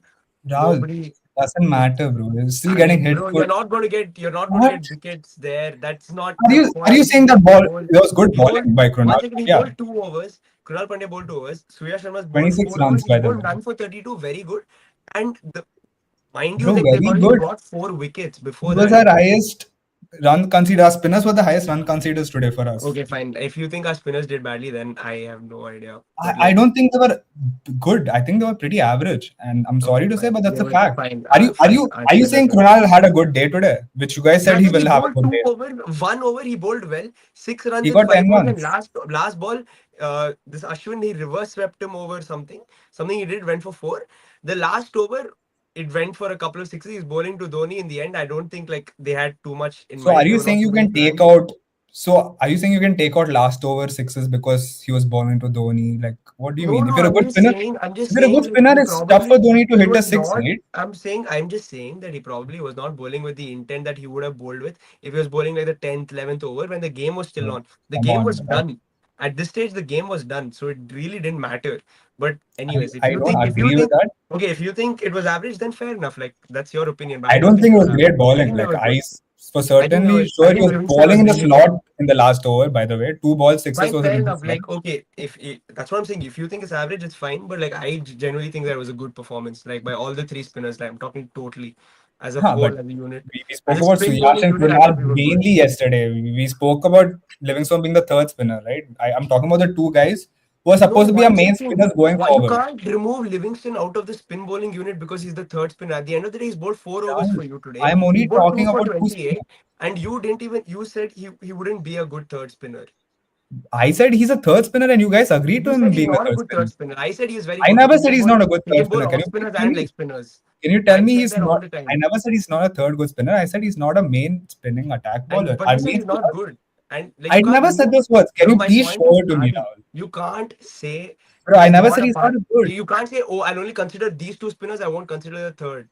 [SPEAKER 2] Rahul,
[SPEAKER 1] Nobody.
[SPEAKER 2] doesn't
[SPEAKER 1] It,
[SPEAKER 2] matter, bro. You're still
[SPEAKER 1] I
[SPEAKER 2] getting
[SPEAKER 1] mean,
[SPEAKER 2] hit
[SPEAKER 1] bro,
[SPEAKER 2] for
[SPEAKER 1] you're not going to
[SPEAKER 2] what?
[SPEAKER 1] get wickets there. That's not
[SPEAKER 2] Are
[SPEAKER 1] the
[SPEAKER 2] you
[SPEAKER 1] point.
[SPEAKER 2] saying that ball
[SPEAKER 1] Ball.
[SPEAKER 2] it was good
[SPEAKER 1] He bowled
[SPEAKER 2] bowling by Krunal?
[SPEAKER 1] 1 second. He
[SPEAKER 2] Yeah,
[SPEAKER 1] bowled 2 overs. Krunal Pandya bowled 2 overs. Surya Sharma's bowled
[SPEAKER 2] 26
[SPEAKER 1] 4 overs.
[SPEAKER 2] runs
[SPEAKER 1] He
[SPEAKER 2] by the
[SPEAKER 1] bowled
[SPEAKER 2] way.
[SPEAKER 1] none for 32. Very good. And Mind you,
[SPEAKER 2] Bro,
[SPEAKER 1] like they've
[SPEAKER 2] very
[SPEAKER 1] already
[SPEAKER 2] good.
[SPEAKER 1] got 4 wickets
[SPEAKER 2] He
[SPEAKER 1] before
[SPEAKER 2] was
[SPEAKER 1] that.
[SPEAKER 2] our highest run conceders. Our spinners were the highest run conceders today for us.
[SPEAKER 1] Okay, fine. If you think our spinners did badly, then I have no idea. But
[SPEAKER 2] I
[SPEAKER 1] like,
[SPEAKER 2] don't think they were good. I think they were pretty average. And I'm sorry
[SPEAKER 1] okay,
[SPEAKER 2] to say,
[SPEAKER 1] fine.
[SPEAKER 2] but
[SPEAKER 1] They
[SPEAKER 2] that's a
[SPEAKER 1] were
[SPEAKER 2] fact.
[SPEAKER 1] fine.
[SPEAKER 2] Are you are
[SPEAKER 1] Fine.
[SPEAKER 2] you
[SPEAKER 1] Our
[SPEAKER 2] are you
[SPEAKER 1] spinners
[SPEAKER 2] saying
[SPEAKER 1] were.
[SPEAKER 2] Krunal had a good day today? Which you guys
[SPEAKER 1] Yeah,
[SPEAKER 2] said he
[SPEAKER 1] like he
[SPEAKER 2] will have a
[SPEAKER 1] bowled
[SPEAKER 2] good
[SPEAKER 1] two
[SPEAKER 2] day.
[SPEAKER 1] over, 1 over. He bowled well, 6 runs
[SPEAKER 2] He
[SPEAKER 1] in
[SPEAKER 2] got
[SPEAKER 1] five
[SPEAKER 2] 10
[SPEAKER 1] balls, and
[SPEAKER 2] runs.
[SPEAKER 1] last ball, this Ashwin he reverse swept him over something he did went for four. The last over, it went for a couple of sixes. He's bowling to Dhoni in the end. I don't think like they had too much in
[SPEAKER 2] So are
[SPEAKER 1] mind. There
[SPEAKER 2] you
[SPEAKER 1] were
[SPEAKER 2] saying
[SPEAKER 1] not too
[SPEAKER 2] you
[SPEAKER 1] many
[SPEAKER 2] can take
[SPEAKER 1] plans.
[SPEAKER 2] out so are you saying you can take out last over sixes because he was born into Dhoni? Like what do you
[SPEAKER 1] No,
[SPEAKER 2] mean? If
[SPEAKER 1] no,
[SPEAKER 2] you're a good spinner,
[SPEAKER 1] I'm
[SPEAKER 2] if
[SPEAKER 1] just
[SPEAKER 2] you're a
[SPEAKER 1] saying,
[SPEAKER 2] good
[SPEAKER 1] like,
[SPEAKER 2] spinner,
[SPEAKER 1] he
[SPEAKER 2] it's tough for
[SPEAKER 1] probably,
[SPEAKER 2] Dhoni to
[SPEAKER 1] he
[SPEAKER 2] hit a
[SPEAKER 1] was
[SPEAKER 2] six,
[SPEAKER 1] not,
[SPEAKER 2] right?
[SPEAKER 1] I'm just saying that he probably was not bowling with the intent that he would have bowled with if he was bowling like the 10th, 11th over when the game was still
[SPEAKER 2] Bro,
[SPEAKER 1] on. The
[SPEAKER 2] come
[SPEAKER 1] game
[SPEAKER 2] on.
[SPEAKER 1] was done. At this stage, the game was done. So it really didn't matter. But anyways,
[SPEAKER 2] I don't
[SPEAKER 1] if you
[SPEAKER 2] agree with
[SPEAKER 1] think,
[SPEAKER 2] that.
[SPEAKER 1] okay, if you think it was average, then fair enough. Like, that's your opinion. But
[SPEAKER 2] I
[SPEAKER 1] I don't
[SPEAKER 2] don't
[SPEAKER 1] think
[SPEAKER 2] think
[SPEAKER 1] it
[SPEAKER 2] it
[SPEAKER 1] was
[SPEAKER 2] was
[SPEAKER 1] average.
[SPEAKER 2] great
[SPEAKER 1] I
[SPEAKER 2] bowling.
[SPEAKER 1] think that
[SPEAKER 2] Like
[SPEAKER 1] was good.
[SPEAKER 2] for certainly
[SPEAKER 1] I
[SPEAKER 2] sure he
[SPEAKER 1] think
[SPEAKER 2] was
[SPEAKER 1] Livingston
[SPEAKER 2] bowling
[SPEAKER 1] was
[SPEAKER 2] in the
[SPEAKER 1] really good.
[SPEAKER 2] slot in the last over, by the way. Two balls, sixes
[SPEAKER 1] Fine,
[SPEAKER 2] was a
[SPEAKER 1] fair
[SPEAKER 2] bit
[SPEAKER 1] enough.
[SPEAKER 2] different.
[SPEAKER 1] Like, okay, that's what I'm saying. If you think it's average, it's fine. But like, I genuinely think that was a good performance. Like by all the three spinners. Like, I'm talking totally as a
[SPEAKER 2] Huh, but
[SPEAKER 1] whole, as a unit,
[SPEAKER 2] we
[SPEAKER 1] as
[SPEAKER 2] spoke
[SPEAKER 1] a
[SPEAKER 2] about
[SPEAKER 1] spin
[SPEAKER 2] Suyash
[SPEAKER 1] bowling
[SPEAKER 2] and
[SPEAKER 1] unit. I thought we
[SPEAKER 2] Krunal
[SPEAKER 1] were good.
[SPEAKER 2] mainly yesterday. We spoke about Livingstone being the third spinner, right? I'm talking about the two guys who are
[SPEAKER 1] No,
[SPEAKER 2] supposed to be our
[SPEAKER 1] one
[SPEAKER 2] main
[SPEAKER 1] second.
[SPEAKER 2] spinners going
[SPEAKER 1] Why you
[SPEAKER 2] forward.
[SPEAKER 1] can't remove Livingston out of the spin bowling unit because he's the third spinner? At the end of the day, he's bowled 4 overs for
[SPEAKER 2] Rahul,
[SPEAKER 1] you today.
[SPEAKER 2] I'm
[SPEAKER 1] He
[SPEAKER 2] only
[SPEAKER 1] bowled two
[SPEAKER 2] talking
[SPEAKER 1] for
[SPEAKER 2] about two spinners.
[SPEAKER 1] 28, and you didn't even. You said he wouldn't be a good third spinner.
[SPEAKER 2] I said he's a third spinner, and you guys agreed to
[SPEAKER 1] You said
[SPEAKER 2] him
[SPEAKER 1] he's
[SPEAKER 2] being a
[SPEAKER 1] not a
[SPEAKER 2] third
[SPEAKER 1] good third
[SPEAKER 2] spinner.
[SPEAKER 1] spinner. I said he's very
[SPEAKER 2] I
[SPEAKER 1] good
[SPEAKER 2] never
[SPEAKER 1] because
[SPEAKER 2] said he's not a good
[SPEAKER 1] he
[SPEAKER 2] third
[SPEAKER 1] can bowl
[SPEAKER 2] spinner. Can
[SPEAKER 1] off
[SPEAKER 2] you please
[SPEAKER 1] spinners
[SPEAKER 2] tell
[SPEAKER 1] and leg
[SPEAKER 2] me?
[SPEAKER 1] spinners.
[SPEAKER 2] Can you tell
[SPEAKER 1] I've
[SPEAKER 2] me
[SPEAKER 1] said
[SPEAKER 2] he's
[SPEAKER 1] that all
[SPEAKER 2] not?
[SPEAKER 1] the
[SPEAKER 2] I
[SPEAKER 1] time.
[SPEAKER 2] never said he's not a third good spinner. I said he's not a main spinning attack
[SPEAKER 1] And
[SPEAKER 2] bowler.
[SPEAKER 1] but
[SPEAKER 2] Our
[SPEAKER 1] you said
[SPEAKER 2] main
[SPEAKER 1] he's not
[SPEAKER 2] spinner.
[SPEAKER 1] good. And like
[SPEAKER 2] I
[SPEAKER 1] you can't
[SPEAKER 2] never said
[SPEAKER 1] remove.
[SPEAKER 2] those words. Can
[SPEAKER 1] Bro,
[SPEAKER 2] you
[SPEAKER 1] my
[SPEAKER 2] please
[SPEAKER 1] point
[SPEAKER 2] show
[SPEAKER 1] is,
[SPEAKER 2] it to me
[SPEAKER 1] Adi,
[SPEAKER 2] now?
[SPEAKER 1] you can't say
[SPEAKER 2] Bro, I
[SPEAKER 1] he's
[SPEAKER 2] never
[SPEAKER 1] not
[SPEAKER 2] said
[SPEAKER 1] a
[SPEAKER 2] he's not
[SPEAKER 1] part.
[SPEAKER 2] good.
[SPEAKER 1] You can't say, oh, I'll only consider these two spinners. I won't consider the third.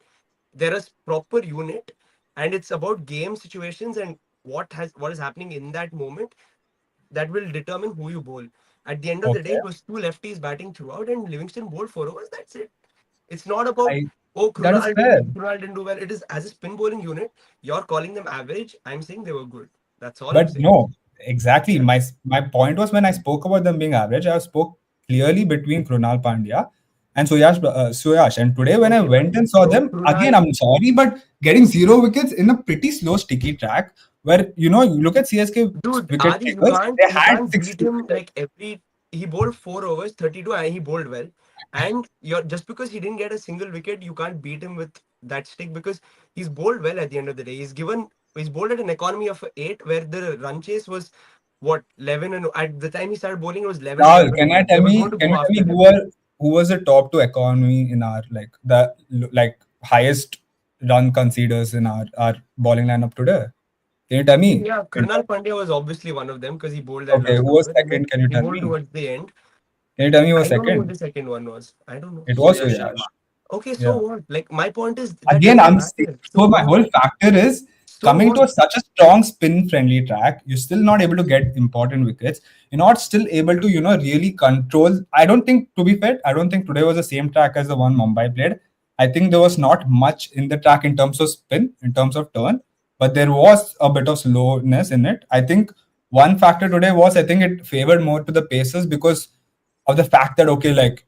[SPEAKER 1] There is proper unit, and it's about game situations and what is happening in that moment that will determine who you bowl. At the end of the day,
[SPEAKER 2] Okay,
[SPEAKER 1] it was two lefties batting throughout, and Livingston bowled 4 overs. That's it. It's not about,
[SPEAKER 2] I
[SPEAKER 1] oh,
[SPEAKER 2] that is fair.
[SPEAKER 1] Krunal didn't do well. It is as a spin bowling unit, you're calling them average. I'm saying they were good. That's all I'm
[SPEAKER 2] But
[SPEAKER 1] saying.
[SPEAKER 2] no, exactly. My point was when I spoke about them being average, I spoke clearly between Krunal Pandya and Suyash. And today, when I
[SPEAKER 1] Okay,
[SPEAKER 2] went
[SPEAKER 1] fine.
[SPEAKER 2] and saw
[SPEAKER 1] So
[SPEAKER 2] them again,
[SPEAKER 1] Krunal,
[SPEAKER 2] I'm sorry, but getting zero wickets in a pretty slow, sticky track, where you look at CSK
[SPEAKER 1] dude,
[SPEAKER 2] wicket
[SPEAKER 1] Adi,
[SPEAKER 2] takers, they
[SPEAKER 1] you
[SPEAKER 2] had
[SPEAKER 1] can't beat
[SPEAKER 2] 60
[SPEAKER 1] him
[SPEAKER 2] wickets.
[SPEAKER 1] like every. He bowled 4 overs, 32, and he bowled well. And you're just because he didn't get a single wicket, you can't beat him with that stick because he's bowled well at the end of the day. He's bowled at an economy of 8, where the run chase was what 11, and at the time he started bowling, it was 11,
[SPEAKER 2] Rahul,
[SPEAKER 1] 12 runs. They were going to
[SPEAKER 2] can
[SPEAKER 1] go
[SPEAKER 2] you tell me
[SPEAKER 1] after him.
[SPEAKER 2] who was the top two economy in our like highest run conceders in our bowling lineup today? Can you tell
[SPEAKER 1] Okay,
[SPEAKER 2] me?
[SPEAKER 1] yeah, Krunal Pandya was obviously one of them because he bowled that
[SPEAKER 2] Okay,
[SPEAKER 1] last
[SPEAKER 2] who was
[SPEAKER 1] over, and then
[SPEAKER 2] second? Can you
[SPEAKER 1] he
[SPEAKER 2] tell
[SPEAKER 1] bowled
[SPEAKER 2] me?
[SPEAKER 1] towards the end.
[SPEAKER 2] Can you tell me who was
[SPEAKER 1] I don't know who
[SPEAKER 2] second?
[SPEAKER 1] the second one was. I don't know.
[SPEAKER 2] It was
[SPEAKER 3] Surya
[SPEAKER 2] Suryash.
[SPEAKER 3] Sharma.
[SPEAKER 1] Okay, so
[SPEAKER 2] Yeah.
[SPEAKER 1] what? Like my point is that
[SPEAKER 2] Again,
[SPEAKER 1] doesn't
[SPEAKER 2] I'm saying,
[SPEAKER 1] matter. So
[SPEAKER 2] so my
[SPEAKER 1] what?
[SPEAKER 2] whole factor is
[SPEAKER 1] So
[SPEAKER 2] coming to
[SPEAKER 1] what?
[SPEAKER 2] such a strong spin friendly track, you're still not able to get important wickets. You're not still able to, really control. I don't think, to be fair, I don't think today was the same track as the one Mumbai played. I think there was not much in the track in terms of spin, in terms of turn, but there was a bit of slowness in it. I think one factor today was I think it favored more to the paces because of the fact that, okay, like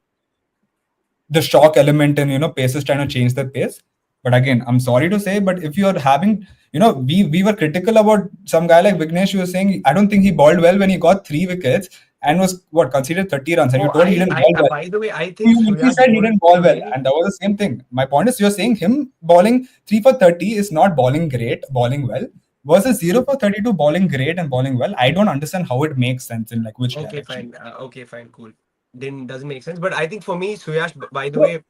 [SPEAKER 2] the shock element and paces trying to change the pace. But again, I'm sorry to say, but if you're having, we were critical about some guy like Vignesh. You were saying I don't think he bowled well when he got 3 wickets and was what considered 30 runs, and you
[SPEAKER 1] Oh,
[SPEAKER 2] told he didn't bowl well.
[SPEAKER 1] by the way, I think
[SPEAKER 2] You literally
[SPEAKER 1] Suyash
[SPEAKER 2] said he
[SPEAKER 1] bowled
[SPEAKER 2] didn't bowl well,
[SPEAKER 1] today.
[SPEAKER 2] and that was the same thing. My point is, you're saying him bowling 3 for 30 is not bowling great, bowling well, versus 0 for 32 bowling great and bowling well. I don't understand how it makes sense in like which
[SPEAKER 1] Okay,
[SPEAKER 2] direction.
[SPEAKER 1] fine. Okay, fine, cool. Then doesn't make sense. But I think for me, Suyash, by the
[SPEAKER 2] So
[SPEAKER 1] way,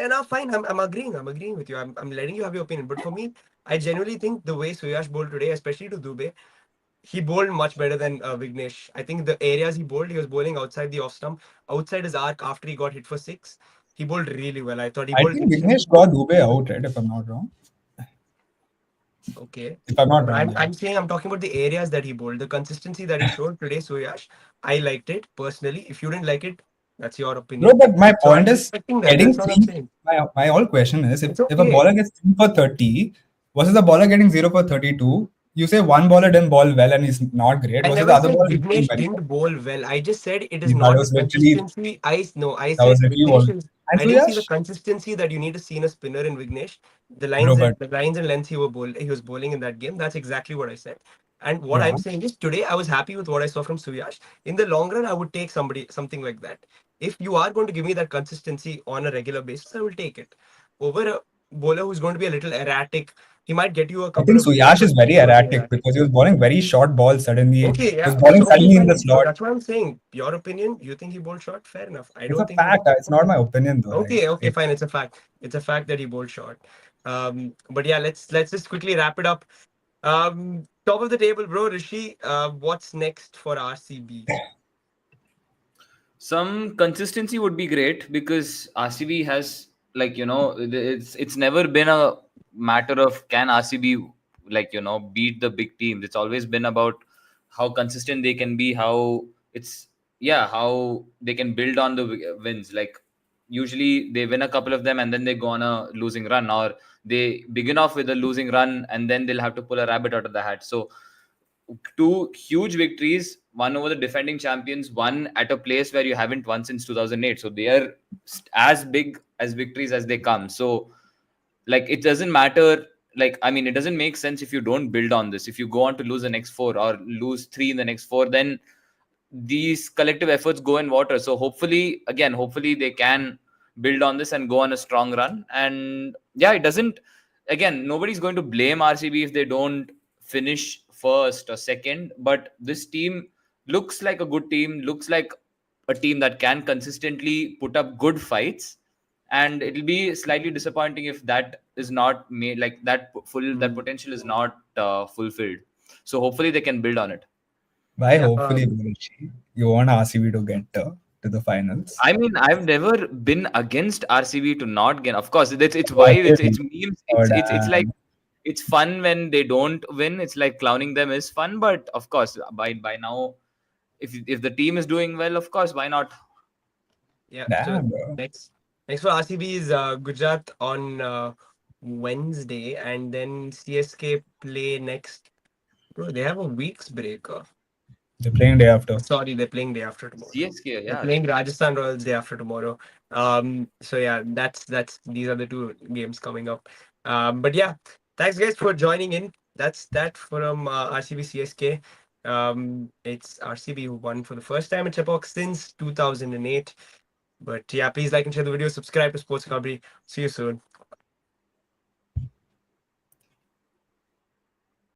[SPEAKER 1] now fine. I'm agreeing. I'm agreeing with you. I'm letting you have your opinion. But for me, I genuinely think the way Suyash bowled today, especially to Dubey, he bowled much better than Vignesh. I think the areas he was bowling outside the off stump, outside his arc after he got hit for six. He bowled really well. I thought he
[SPEAKER 2] I
[SPEAKER 1] bowled
[SPEAKER 2] think
[SPEAKER 1] instant.
[SPEAKER 2] Vignesh got Dubey out, right? If I'm not wrong.
[SPEAKER 1] Okay.
[SPEAKER 2] If I'm not
[SPEAKER 1] But
[SPEAKER 2] wrong, yeah.
[SPEAKER 1] I'm saying I'm talking about the areas that he bowled, the consistency that he showed today, Suyash. I liked it personally. If you didn't like it, that's your
[SPEAKER 2] Bro,
[SPEAKER 1] opinion.
[SPEAKER 2] but my
[SPEAKER 1] So
[SPEAKER 2] point
[SPEAKER 1] I'm
[SPEAKER 2] is
[SPEAKER 1] respecting that. That's
[SPEAKER 2] getting
[SPEAKER 1] all I'm
[SPEAKER 2] three.
[SPEAKER 1] saying.
[SPEAKER 2] My whole question is
[SPEAKER 1] It's
[SPEAKER 2] if a
[SPEAKER 1] okay.
[SPEAKER 2] bowler gets 3 for 30 versus a bowler getting 0 for 32, You say one bowler didn't bowl well and he's not great.
[SPEAKER 1] I
[SPEAKER 2] Was it the
[SPEAKER 1] never
[SPEAKER 2] other
[SPEAKER 1] said
[SPEAKER 2] bowler doing
[SPEAKER 1] Vignesh
[SPEAKER 2] very
[SPEAKER 1] didn't
[SPEAKER 2] well?
[SPEAKER 1] bowl well. I just said it is
[SPEAKER 2] That
[SPEAKER 1] not the
[SPEAKER 2] was literally
[SPEAKER 1] consistency. I no, I
[SPEAKER 2] that was
[SPEAKER 1] said
[SPEAKER 2] literally
[SPEAKER 1] Vignesh
[SPEAKER 2] all.
[SPEAKER 1] is.
[SPEAKER 2] And
[SPEAKER 1] I didn't see the
[SPEAKER 2] Suyash,
[SPEAKER 1] consistency that you need to see in a spinner in Vignesh.
[SPEAKER 2] bro, but
[SPEAKER 1] The lines and lengths he was bowling in that game. That's exactly what I said. And what
[SPEAKER 2] yeah,
[SPEAKER 1] I'm saying is today I was happy with what I saw from Suyash. In the long run, I would take something like that. If you are going to give me that consistency on a regular basis, I will take it over a bowler who's going to be a little erratic. He might get you a
[SPEAKER 2] I
[SPEAKER 1] couple
[SPEAKER 2] think
[SPEAKER 1] of wickets,
[SPEAKER 2] Suyash
[SPEAKER 1] but
[SPEAKER 2] is very
[SPEAKER 1] he's going to be
[SPEAKER 2] erratic
[SPEAKER 1] erratic.
[SPEAKER 2] because he was bowling very short balls suddenly. He
[SPEAKER 1] Okay,
[SPEAKER 2] was
[SPEAKER 1] yeah.
[SPEAKER 2] bowling
[SPEAKER 1] So okay,
[SPEAKER 2] suddenly in the
[SPEAKER 1] fine. So
[SPEAKER 2] slot.
[SPEAKER 1] that's what I'm saying. Your opinion, you think he bowled short? Fair enough. I
[SPEAKER 2] It's
[SPEAKER 1] don't
[SPEAKER 2] a
[SPEAKER 1] think he
[SPEAKER 2] fact.
[SPEAKER 1] did.
[SPEAKER 2] It's not my opinion though. Like,
[SPEAKER 1] Okay, okay, fine. It's a fact. It's a fact that he bowled short. But yeah, let's just quickly wrap it up. Top of the table, bro. Rishi, what's next for RCB?
[SPEAKER 3] Some consistency would be great because RCB has, like, it's never been a matter of can RCB, like, beat the big teams. It's always been about how consistent they can be, how it's yeah, how they can build on the wins. Like, usually they win a couple of them and then they go on a losing run, or they begin off with a losing run and then they'll have to pull a rabbit out of the hat. So two huge victories, one over the defending champions, one at a place where you haven't won since 2008. So they are as big as victories as they come. So, like, it doesn't matter. Like, I mean, it doesn't make sense if you don't build on this. If you go on to lose the next four or lose three in the next four, then these collective efforts go in water. So hopefully they can build on this and go on a strong run. And yeah, it doesn't, again, nobody's going to blame RCB if they don't finish first or second, but this team looks like a good team, looks like a team that can consistently put up good fights. And it'll be slightly disappointing if that is not made, like that
[SPEAKER 1] Hmm.
[SPEAKER 3] potential is not fulfilled. So hopefully they can build on it.
[SPEAKER 2] why
[SPEAKER 1] Yeah.
[SPEAKER 2] hopefully you want RCB to get to the finals.
[SPEAKER 3] I mean, I've never been against RCB to not get. Of course, it's
[SPEAKER 2] Oh,
[SPEAKER 3] why it's
[SPEAKER 2] really?
[SPEAKER 3] memes.
[SPEAKER 2] Oh,
[SPEAKER 3] It's like
[SPEAKER 2] damn.
[SPEAKER 3] it's fun when they don't win. It's like clowning them is fun, but of course, by now, if the team is doing well, of course, why not?
[SPEAKER 1] Yeah. So
[SPEAKER 2] Damn, bro.
[SPEAKER 1] next for RCB is Gujarat on Wednesday, and then CSK play next. Bro, they have a week's break.
[SPEAKER 2] They're playing day after.
[SPEAKER 1] Sorry, they're playing day after tomorrow.
[SPEAKER 3] CSK,
[SPEAKER 1] They're
[SPEAKER 3] yeah.
[SPEAKER 1] playing Rajasthan Royals day after tomorrow. So yeah, that's these are the two games coming up. But yeah, thanks guys for joining in. That's that from RCB CSK. It's RCB who won for the first time at Chepauk since 2008. But yeah, please like and share the video, subscribe to Sports Recovery. See you soon.